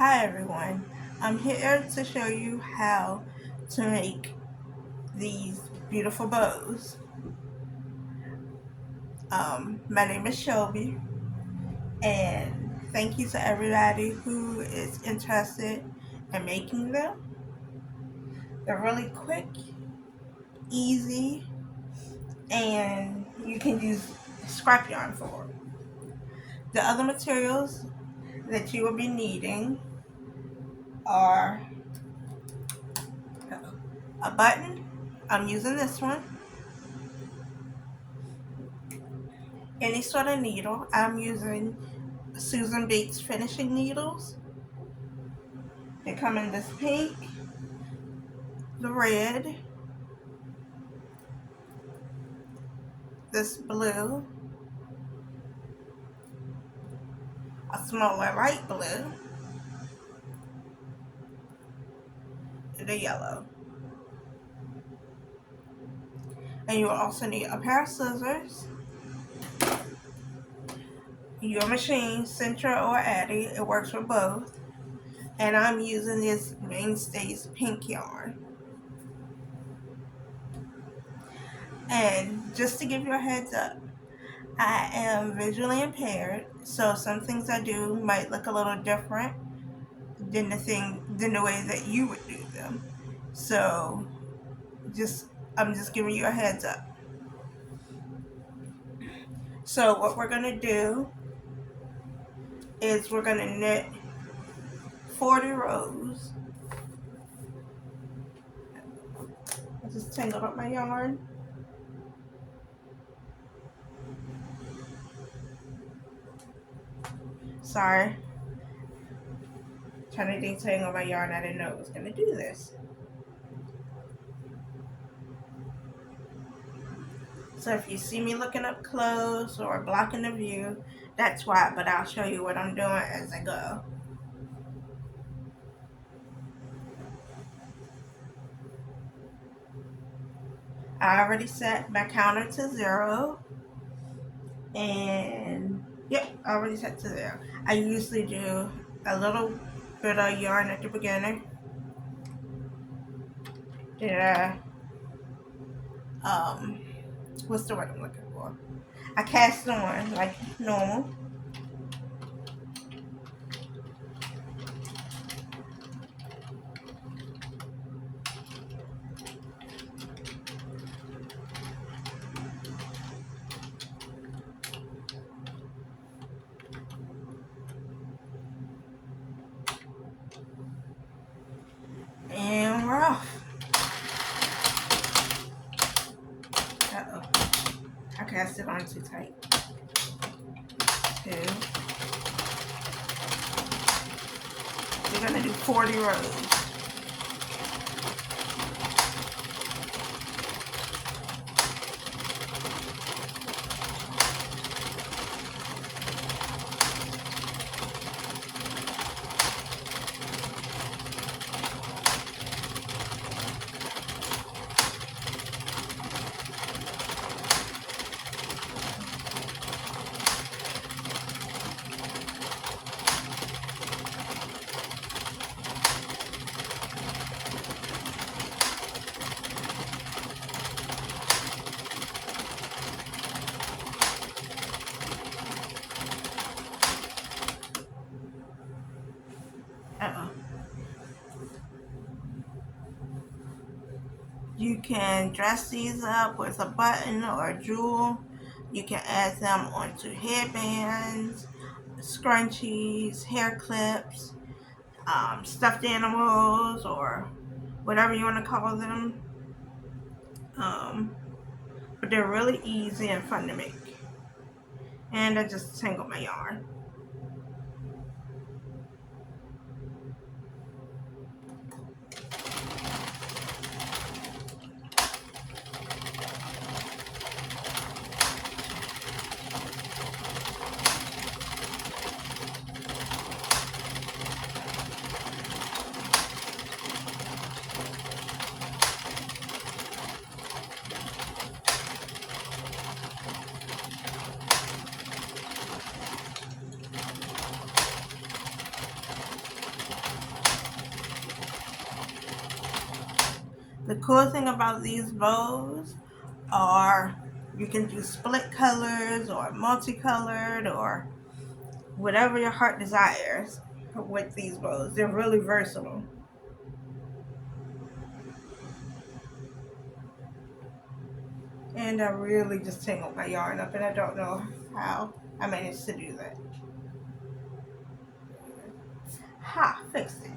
Hi everyone, I'm here to show you how to make these beautiful bows. My name is Shelby, and thank you to everybody who is interested in making them. They're really quick, easy, and you can use scrap yarn for them. The other materials that you will be needing are a button. I'm using this one. Any sort of needle. I'm using Susan Bates finishing needles. They come in this pink, the red, this blue, a smaller light blue, and the yellow. And you will also need a pair of scissors, your machine, Centra or Addy, it works for both. And I'm using this Mainstays pink yarn. And just to give you a heads up, I am visually impaired, so some things I do might look a little different than the way that you would do them. So I'm just giving you a heads up. So what we're gonna do is we're gonna knit 40 rows. I just tangled up my yarn. Sorry. Trying to detangle my yarn. I didn't know it was gonna do this. So if you see me looking up close or blocking the view, that's why, but I'll show you what I'm doing as I go. I already set my counter to 0. And yep, I already set to 0. I usually do a little bit of yarn at the beginning. Then what's the word I'm looking for? I cast on like normal. And we're off. Uh-oh. I cast it on too tight. 2. We're gonna do 40 rows. Uh-oh. You can dress these up with a button or a jewel. You can add them onto headbands, scrunchies, hair clips, stuffed animals, or whatever you want to call them. But they're really easy and fun to make. And I just tangled my yarn. The cool thing about these bows are you can do split colors or multicolored or whatever your heart desires with these bows. They're really versatile. And I really just tangled my yarn up, and I don't know how I managed to do that. Ha! Fixed it.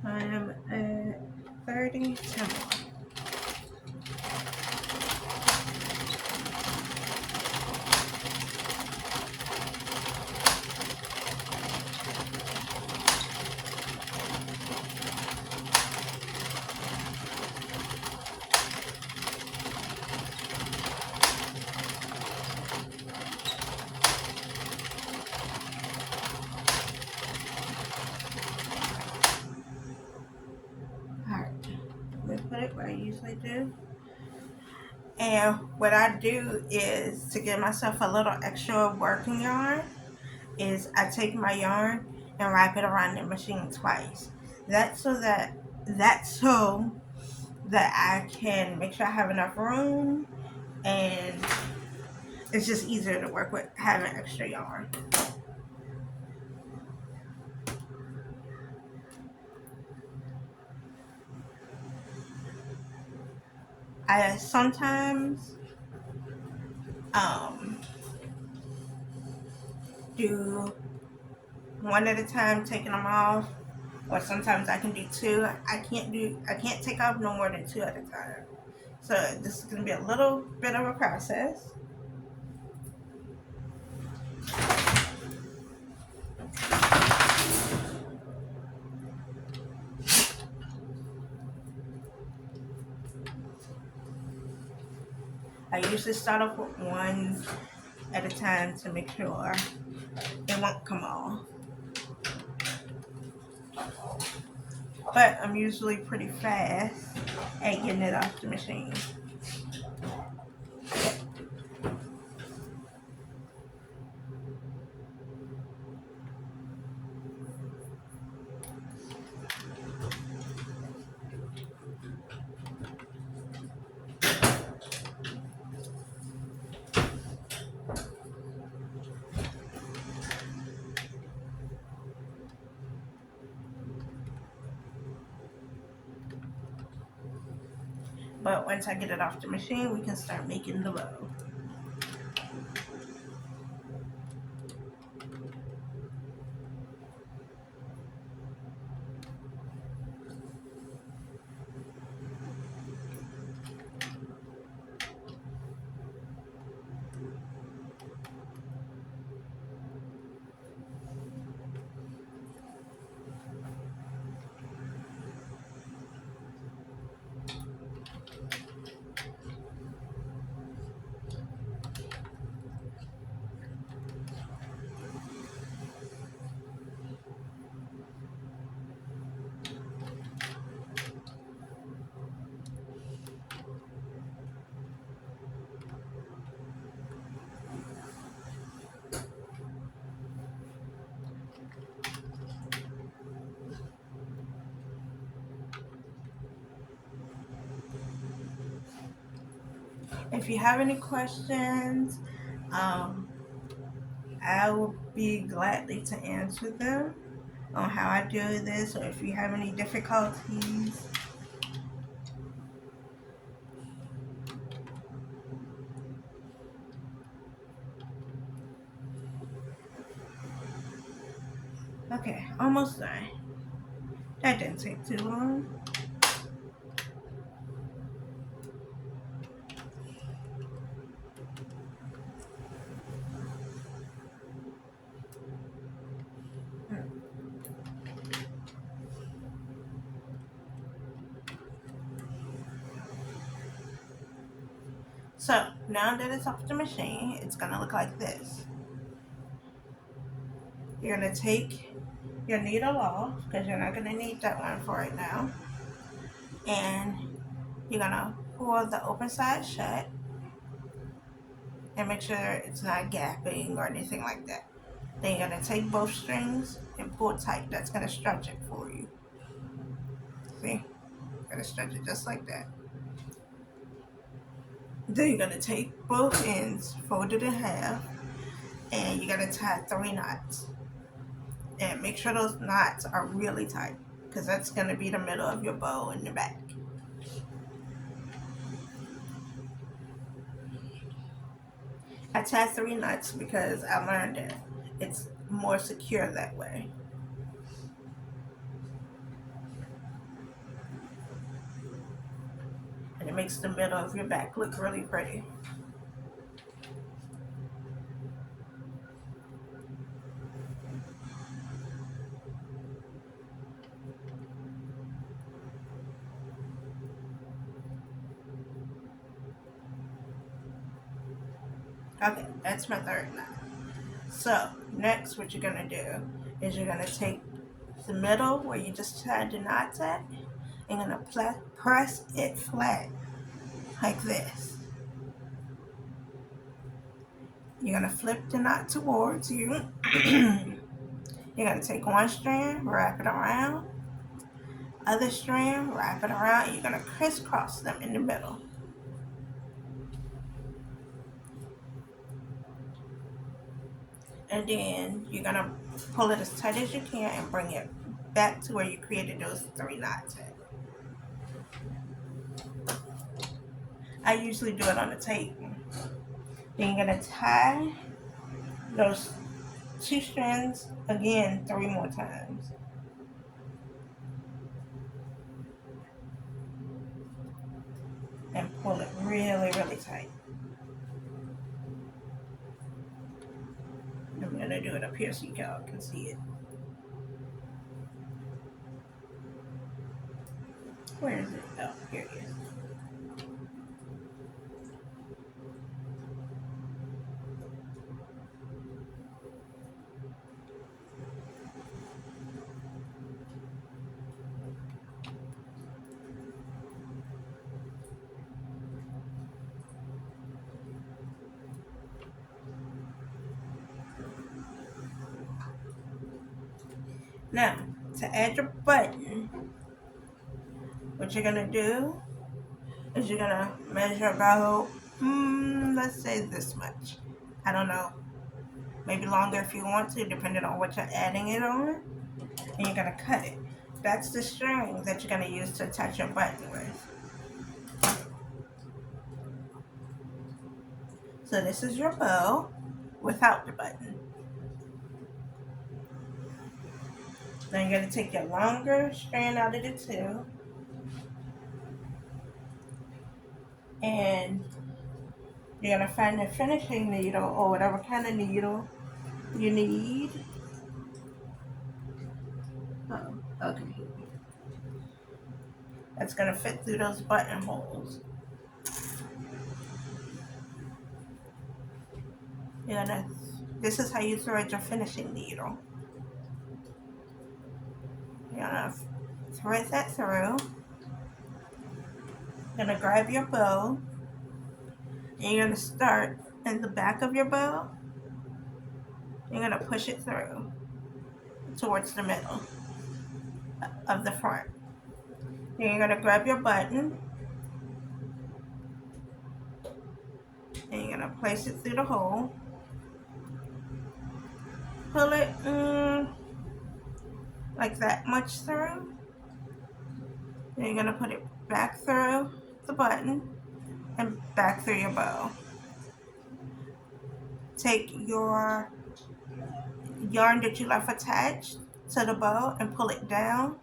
I am at 30. 10 more. Alright, let me put it where I usually do. And what I do is to give myself a little extra working yarn is I take my yarn and wrap it around the machine twice. That's so that I can make sure I have enough room, and it's just easier to work with having extra yarn. I sometimes do one at a time, taking them off, or sometimes I can do two. I can't take off no more than two at a time. So this is gonna be a little bit of a process. I usually start off with one at a time to make sure it won't come off. But I'm usually pretty fast at getting it off the machine. But once I get it off the machine, we can start making the bow. If you have any questions, I will be gladly to answer them on how I do this, or if you have any difficulties. Okay, almost done. That didn't take too long. So now that it's off the machine, it's gonna look like this. You're gonna take your needle off because you're not gonna need that one for right now. and you're gonna pull the open side shut and make sure it's not gapping or anything like that. Then you're gonna take both strings and pull tight. That's gonna stretch it for you. See? You're gonna stretch it just like that. Then you're gonna take both ends, fold it in half, and you're gonna tie 3 knots. And make sure those knots are really tight, because that's gonna be the middle of your bow in the back. I tied 3 knots because I learned that it's more secure that way. And it makes the middle of your back look really pretty. Okay, that's my 3rd knot. So next what you're gonna do is you're gonna take the middle where you just tied the knots at and gonna press it flat like this. You're gonna flip the knot towards you. You're gonna take one strand, wrap it around, other strand, wrap it around, and you're gonna crisscross them in the middle. And then you're gonna pull it as tight as you can and bring it back to where you created those 3 knots at. I usually do it on the tape. Then you're gonna tie those 2 strands again 3 more times. And pull it really, really tight. I'm gonna do it up here so you all can see it. Where is it? Oh, here it is. Now, to add your button, what you're gonna do is you're gonna measure about, let's say this much. I don't know, maybe longer if you want to, depending on what you're adding it on. And you're gonna cut it. That's the string that you're gonna use to attach your button with. So this is your bow without the button. Now you're gonna take your longer strand out of the 2 and you're gonna find the finishing needle or whatever kind of needle you need. Oh, okay. That's gonna fit through those buttonholes. This is how you thread your finishing needle. You're gonna thread that through. You're gonna grab your bow and you're gonna start in the back of your bow. You're gonna push it through towards the middle of the front. Then you're gonna grab your button and you're gonna place it through the hole. Pull it like that much through. Then you're gonna put it back through the button and back through your bow. Take your yarn that you left attached to the bow and pull it down.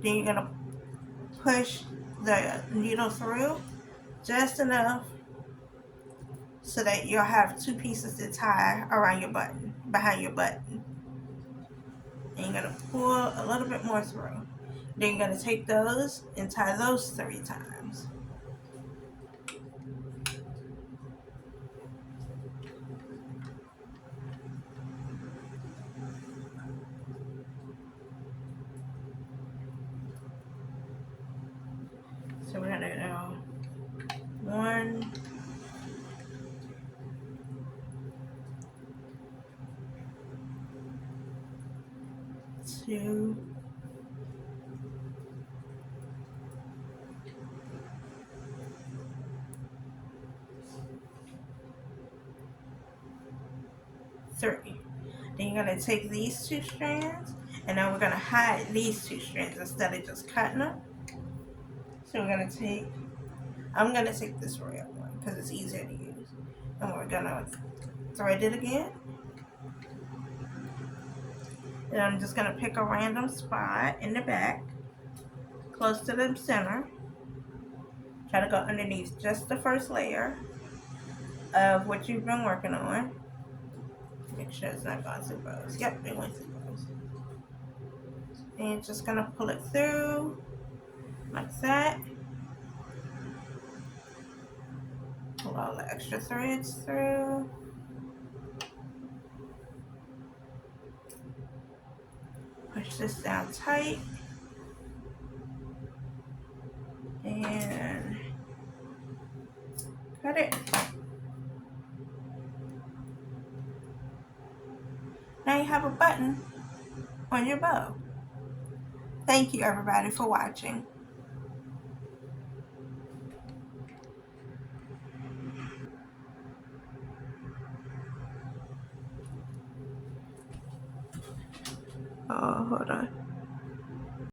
Then you're gonna push the needle through just enough so that you'll have 2 pieces to tie around your button, behind your button. And you're gonna pull a little bit more through. Then you're gonna take those and tie those 3 times. 2, 3. Then you're going to take these 2 strands, and then we're going to hide these 2 strands instead of just cutting them. So we're going to take, I'm going to take this royal one because it's easier to use. And we're going to thread it again. And I'm just going to pick a random spot in the back, close to the center. Try to go underneath just the first layer of what you've been working on. Make sure it's not going through bows. Yep, it went through bows. And you're just going to pull it through like that. Pull all the extra threads through. Push this down tight. And cut it. Now you have a button on your bow. Thank you everybody for watching. Oh, hold on.